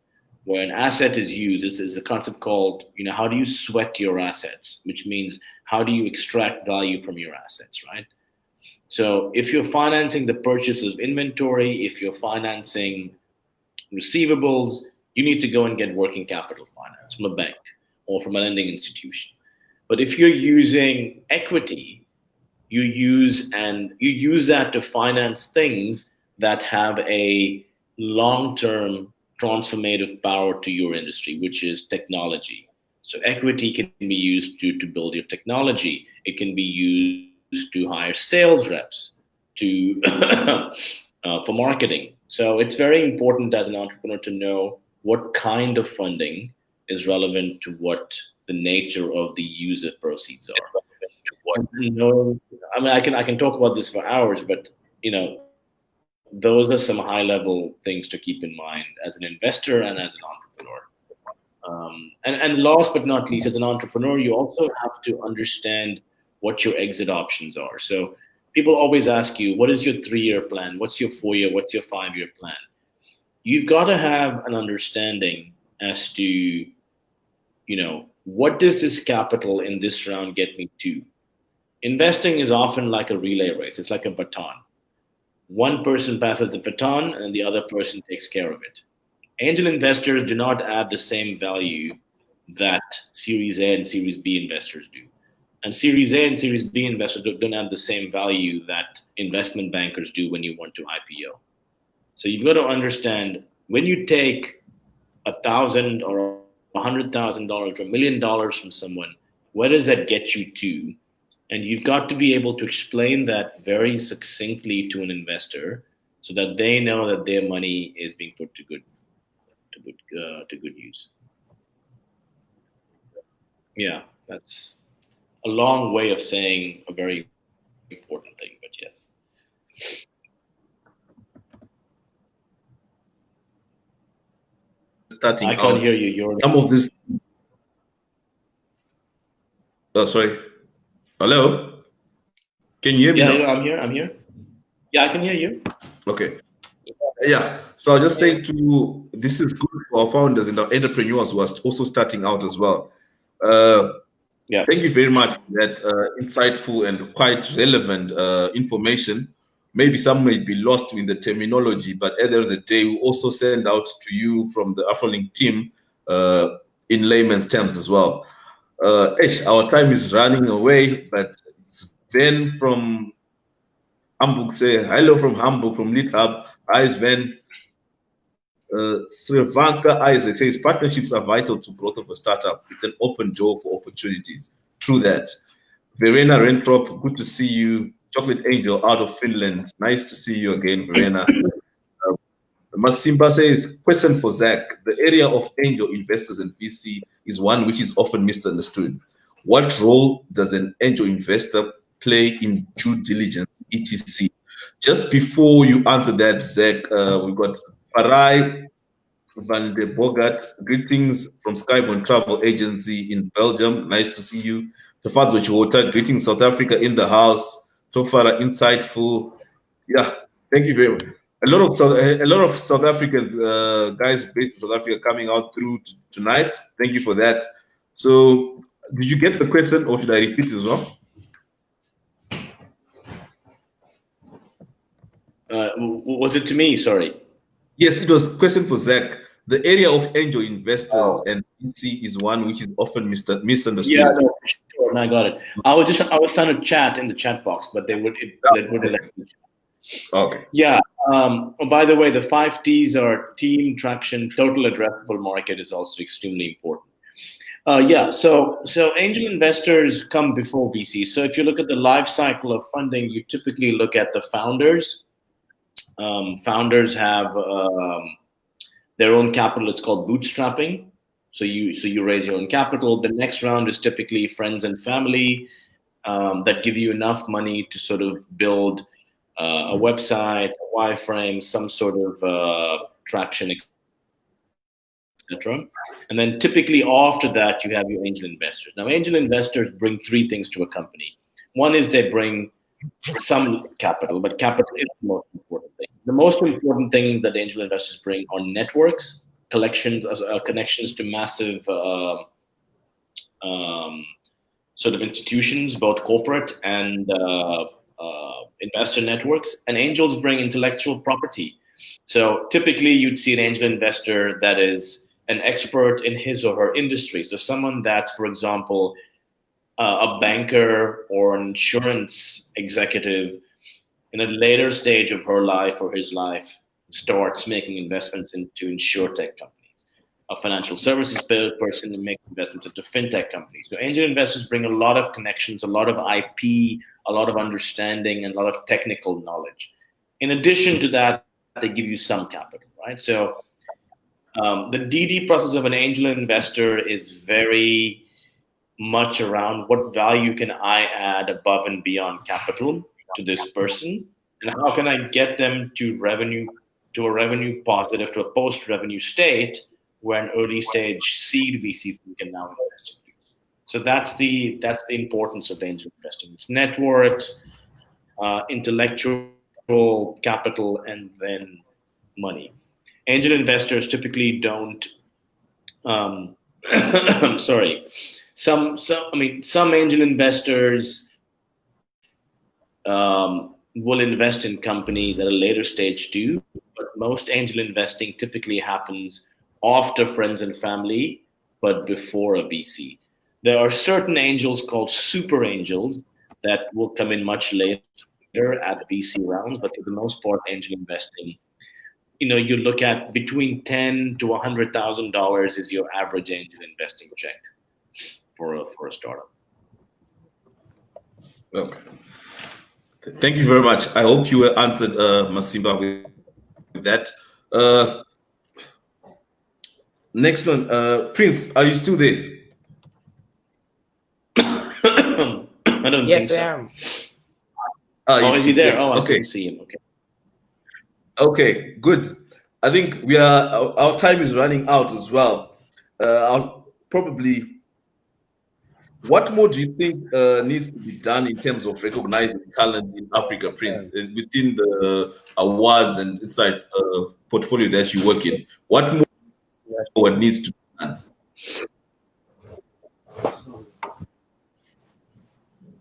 Where an asset is used, is a concept called, how do you sweat your assets, which means how do you extract value from your assets, right? So if you're financing the purchase of inventory, if you're financing receivables, you need to go and get working capital finance from a bank or from a lending institution. But if you're using equity, you use that to finance things that have a long-term transformative power to your industry, which is technology. So equity can be used to build your technology. It can be used to hire sales reps for marketing. So it's very important as an entrepreneur to know what kind of funding is relevant to what the nature of the use of proceeds are. I can talk about this for hours, but those are some high-level things to keep in mind as an investor and as an entrepreneur. And last but not least, as an entrepreneur, you also have to understand what your exit options are. So people always ask you, what is your 3-year plan? What's your 4-year? What's your 5-year plan? You've got to have an understanding as to, what does this capital in this round get me to? Investing is often like a relay race. It's like a baton. One person passes the baton and the other person takes care of it. Angel investors do not add the same value that Series A and Series B investors do. And Series A and Series B investors don't have the same value that investment bankers do when you want to IPO. So you've got to understand, when you take $1,000 or $100,000 or $1 million from someone, where does that get you to? And you've got to be able to explain that very succinctly to an investor so that they know that their money is being put to good use. Yeah, that's a long way of saying a very important thing, but yes. Starting I can't out, hear you. some of this. Oh, sorry. Hello. Can you hear me now? I'm here. Yeah, I can hear you. Okay. Yeah. So I'll just say to you, this is good for our founders and our entrepreneurs who are also starting out as well. Yeah. Thank you very much for that insightful and quite relevant information. Maybe some may be lost in the terminology, but at the end of the day, we also send out to you from the AfroLink team in layman's terms as well. Our time is running away, but Sven from Hamburg say hello from Hamburg, from LeadHub. Hi, Sven. Srivanka Isaac says partnerships are vital to growth of a startup. It's an open door for opportunities. True that. Verena Rentrop, good to see you. Chocolate Angel out of Finland. Nice to see you again, Verena. Maximba says, question for Zach. The area of angel investors and VC is one which is often misunderstood. What role does an angel investor play in due diligence, etc.? Just before you answer that, Zach, we've got Farai Van de Bogart. Greetings from Skyborne Travel Agency in Belgium. Nice to see you. Tafadwa Chihota, greetings South Africa in the house. Tofara, insightful. Yeah, thank you very much. A lot of South African guys based in South Africa coming out through tonight. Thank you for that. So, did you get the question, or should I repeat as well? Was it to me? Sorry. Yes, it was a question for Zach. The area of angel investors and VC is one which is often misunderstood. Yeah, no, sure. No, I got it. I was trying to chat in the chat box, but they wouldn't let me. Okay. Yeah. By the way, the 5 T's are team, traction, total addressable market is also extremely important. Yeah. So angel investors come before VC. So if you look at the life cycle of funding, you typically look at the founders. Founders have their own capital. It's called bootstrapping. So you raise your own capital. The next round is typically friends and family that give you enough money to sort of build a website, a wireframe, some sort of traction, etc. And then typically after that, you have your angel investors. Now, angel investors bring 3 things to a company. One is they bring some capital, but capital is the most important thing. The most important thing that angel investors bring are networks, connections to massive sort of institutions, both corporate and investor networks. And angels bring intellectual property. So typically you'd see an angel investor that is an expert in his or her industry. So someone that's, for example, a banker or an insurance executive in a later stage of her life or his life starts making investments into insurtech companies. A financial services person to make investments into fintech companies. So angel investors bring a lot of connections, a lot of IP, a lot of understanding, and a lot of technical knowledge. In addition to that, they give you some capital, right? So the DD process of an angel investor is very much around what value can I add above and beyond capital to this person, and how can I get them to a revenue positive, to a post-revenue state where an early stage seed VC can now invest in you. So that's the importance of angel investing. It's networks, intellectual capital, and then money. Angel investors typically don't. I'm sorry. Some angel investors will invest in companies at a later stage too, but most angel investing typically happens after friends and family, but before a VC. There are certain angels called super angels that will come in much later at VC rounds, but for the most part, angel investing, you look at between $10,000 to $100,000 is your average angel investing check for a startup. Okay. Thank you very much. I hope you were answered, Masimba, with that. Next one, Prince, are you still there? I don't think Yes, I so. am. Oh, is he He's there? Oh, I okay. couldn't see him. Okay. Okay, good. I think we are our time is running out as well. I'll probably. What more do you think needs to be done in terms of recognizing talent in Africa, Prince, within the awards and inside portfolio that you work in? What more what needs to be done?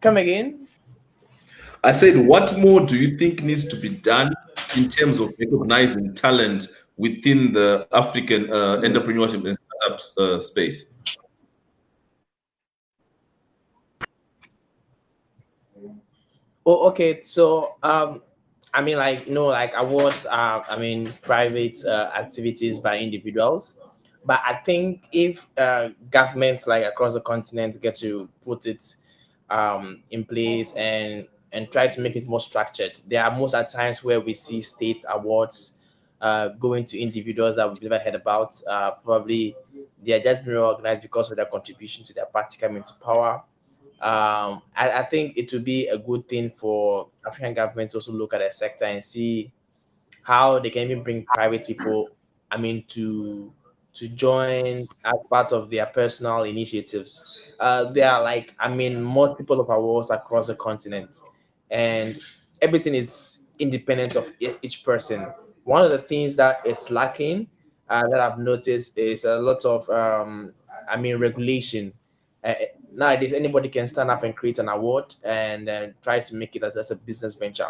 Come again. I said, what more do you think needs to be done in terms of recognizing talent within the African entrepreneurship and startups space? Oh, okay. So, I mean, like, like awards are, I mean, private activities by individuals. But I think if governments like across the continent get to put it in place and try to make it more structured, there are most at times where we see state awards going to individuals that we've never heard about. Probably they are just being organized because of their contribution to their party coming to power. I think it would be a good thing for African governments to also look at the sector and see how they can even bring private people, I mean, to join as part of their personal initiatives. There are like, I mean, multiple of awards across the continent, and everything is independent of each person. One of the things that it's lacking that I've noticed is a lot of, I mean, regulation. Uh, Nowadays, anybody can stand up and create an award and try to make it as a business venture,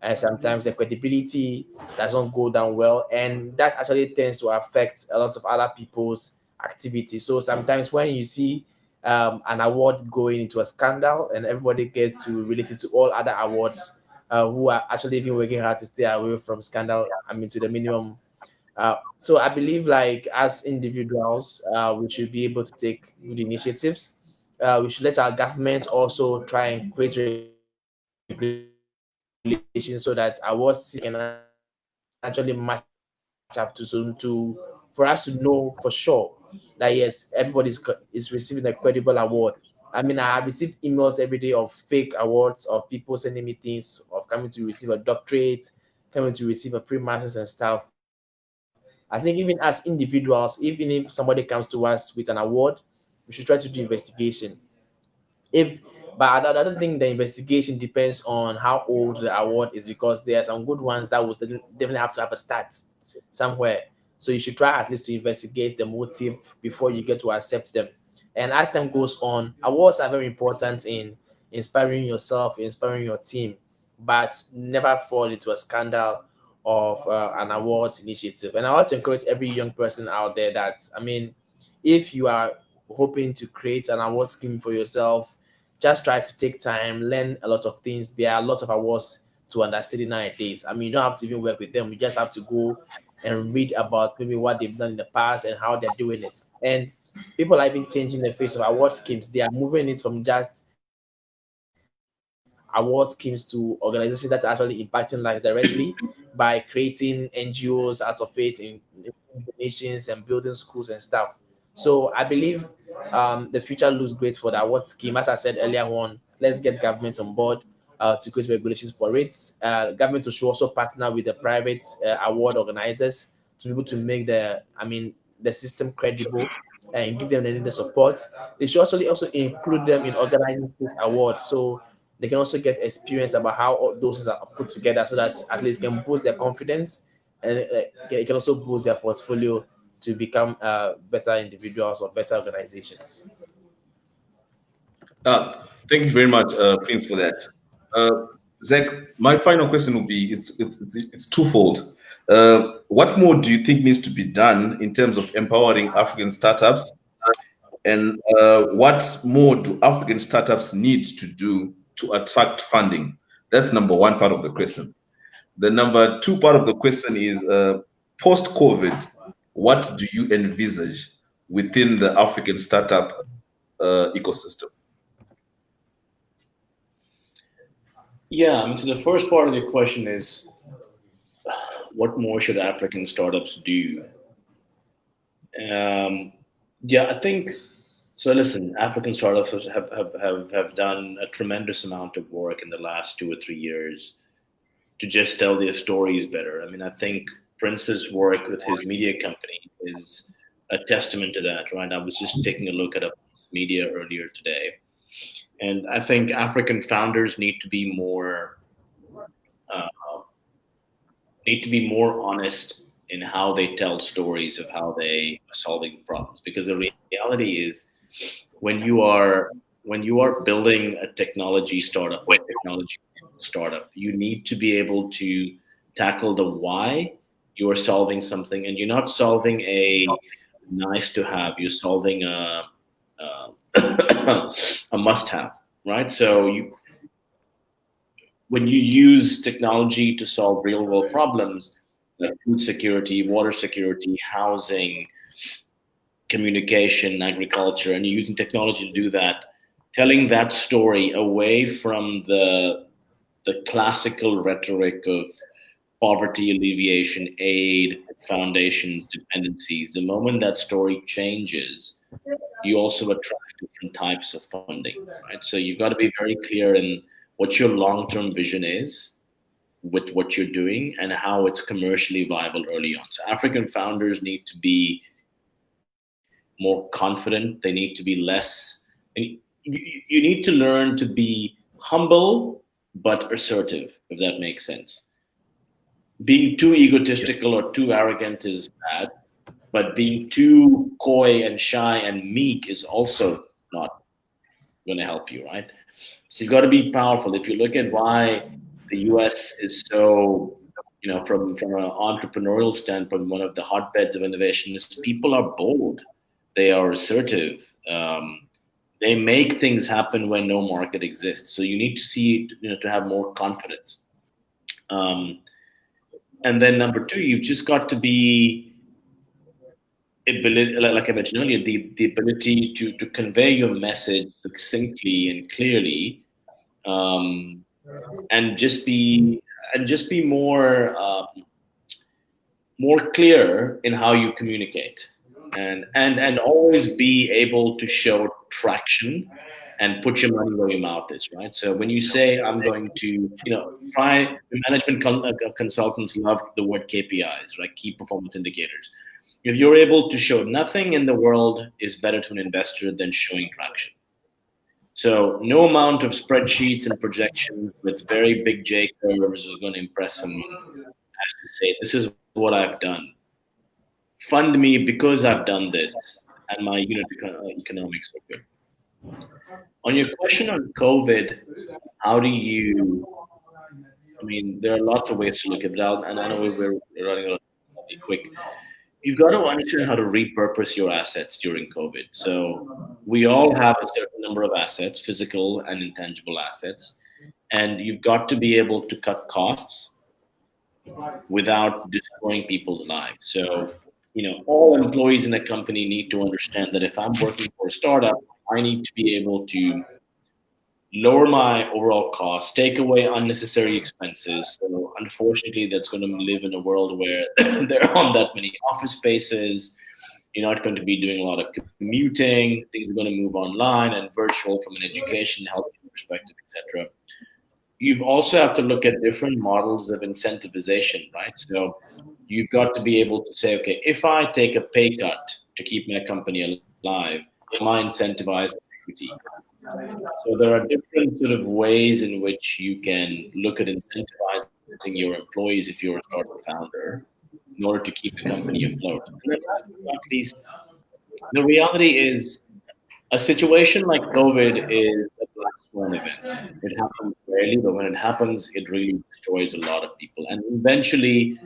and sometimes the credibility doesn't go down well, and that actually tends to affect a lot of other people's activities. So sometimes when you see an award going into a scandal and everybody gets to relate it to all other awards who are actually even working hard to stay away from scandal, I mean, to the minimum. So I believe, like, as individuals, we should be able to take good initiatives. We should let our government also try and create regulations so that awards season can actually match up to for us to know for sure that yes, everybody is receiving a credible award. I mean, I have received emails every day of fake awards, of people sending me things, of coming to receive a doctorate, coming to receive a free masters and stuff. I think even as individuals, even if somebody comes to us with an award, we should try to do investigation. If But I don't think the investigation depends on how old the award is, because there are some good ones that will definitely have to have a start somewhere. So you should try at least to investigate the motive before you get to accept them. And as time goes on, awards are very important in inspiring yourself, inspiring your team, but never fall into a scandal of an awards initiative. And I want to encourage every young person out there that, I mean, if you are hoping to create an award scheme for yourself, just try to take time, learn a lot of things. There are a lot of awards to understudy nowadays. I mean, you don't have to even work with them. You just have to go and read about maybe what they've done in the past and how they're doing it. And people are even changing the face of award schemes. They are moving it from just award schemes to organizations that are actually impacting lives directly by creating NGOs out of it, in donations and building schools and stuff. So I believe the future looks great for the award scheme. As I said earlier on, let's get government on board to create regulations for it. Government should also partner with the private award organizers to be able to make the system credible and give them the needed support. They should also include them in organizing these awards, so they can also get experience about how all those are put together, so that at least can boost their confidence, and it can also boost their portfolio to become better individuals or better organizations. Thank you very much, Prince, for that. Uh, Zach, my final question will be it's twofold. What more do you think needs to be done in terms of empowering African startups? And what more do African startups need to do to attract funding? That's number one part of the question. The number two part of the question is post COVID, what do you envisage within the African startup ecosystem? Yeah, I mean, so the first part of your question is, what more should African startups do? Um, yeah, I think so. Listen, African startups have done a tremendous amount of work in the last 2 or 3 years to just tell their stories better. I mean, I think Prince's work with his media company is a testament to that, right? I was just taking a look at a media earlier today, and I think African founders uh, need to be more honest in how they tell stories of how they are solving problems. Because the reality is, when you are when you are building a technology startup or a technology startup, you need to be able to tackle the why you are solving something, and you're not solving a nice to have. You're solving a must have, right? So when you use technology to solve real world problems like food security, water security, housing, communication, agriculture, and you're using technology to do that, telling that story away from the classical rhetoric of poverty alleviation, aid, foundations, dependencies. The moment that story changes, you also attract different types of funding, right? So you've got to be very clear in what your long-term vision is with what you're doing and how it's commercially viable early on. So African founders need to be more confident. They need to be less. You need to learn to be humble but assertive, if that makes sense. Being too egotistical or too arrogant is bad, but being too coy and shy and meek is also not going to help you, right? So you've got to be powerful. If you look at why the U.S. is so, from an entrepreneurial standpoint, one of the hotbeds of innovation is people are bold, they are assertive, they make things happen when no market exists. So you need to see, to have more confidence. Um, and then number two, you've just got to be ability, like I mentioned earlier, the ability to convey your message succinctly and clearly, um, and just be more clear in how you communicate, and always be able to show traction and put your money where your mouth is, right? So when you say I'm going to, try management consultants love the word KPIs, right? Key performance indicators. If you're able to show, nothing in the world is better to an investor than showing traction. So no amount of spreadsheets and projections with very big J curves is going to impress someone. Has to say, this is what I've done. Fund me because I've done this, and my unit economics are good. On your question on COVID, how do you? I mean, there are lots of ways to look at it, and I know we're running out of quick. You've got to understand how to repurpose your assets during COVID. So we all have a certain number of assets, physical and intangible assets, and you've got to be able to cut costs without destroying people's lives. So, all employees in a company need to understand that if I'm working for a startup, I need to be able to lower my overall costs, take away unnecessary expenses. So unfortunately, that's going to live in a world where there aren't that many office spaces. You're not going to be doing a lot of commuting. Things are going to move online and virtual from an education, healthcare perspective, etc. You also have to look at different models of incentivization, right? So you've got to be able to say, okay, if I take a pay cut to keep my company alive, am I incentivized with equity? So there are different sort of ways in which you can look at incentivizing your employees if you're a startup founder in order to keep the company afloat. And then last but not least, the reality is a situation like COVID is a black swan event. It happens rarely, but when it happens, it really destroys a lot of people. And eventually,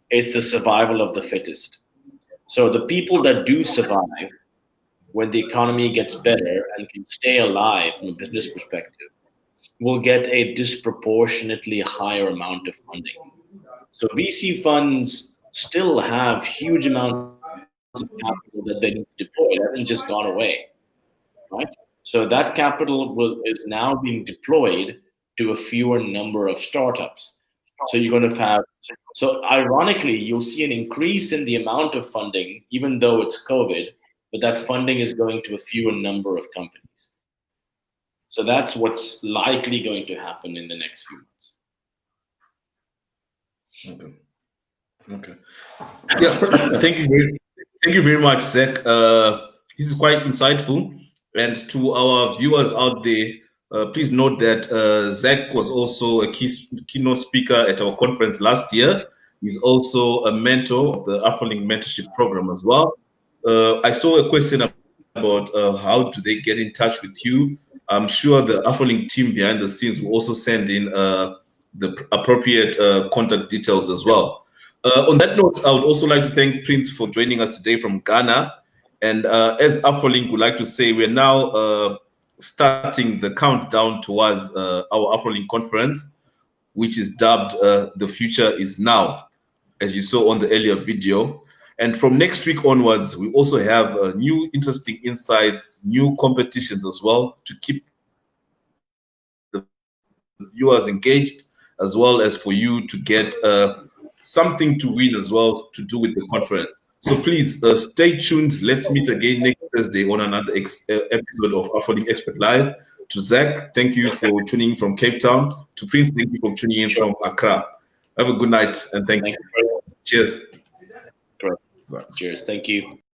it's the survival of the fittest. So the people that do survive when the economy gets better and can stay alive from a business perspective will get a disproportionately higher amount of funding. So VC funds still have huge amounts of capital that they need to deploy. It hasn't just gone away, right? So that capital is now being deployed to a fewer number of startups. So you're going to have, so ironically, you'll see an increase in the amount of funding, even though it's COVID, but that funding is going to a fewer number of companies. So that's what's likely going to happen in the next few months. Okay. Okay. Yeah. Thank you very much, Zach. This is quite insightful. And to our viewers out there, please note that Zach was also a keynote speaker at our conference last year. He's also a mentor of the AfroLink mentorship program as well. I saw a question about how do they get in touch with you. I'm sure the AfroLink team behind the scenes will also send in the appropriate contact details as well. On that note, I would also like to thank Prince for joining us today from Ghana. And as AfroLink would like to say, we're now starting the countdown towards our AfroLink conference, which is dubbed The Future is Now, as you saw on the earlier video. And from next week onwards, we also have new interesting insights, new competitions as well to keep the viewers engaged, as well as for you to get something to win as well to do with the conference. So please stay tuned. Let's meet again next Thursday on another episode of AfrolynkExpertLive. To Zach, thank you for tuning in from Cape Town. To Prince, thank you for tuning in from Accra. Have a good night and thank you. Cheers. Cheers. Thank you.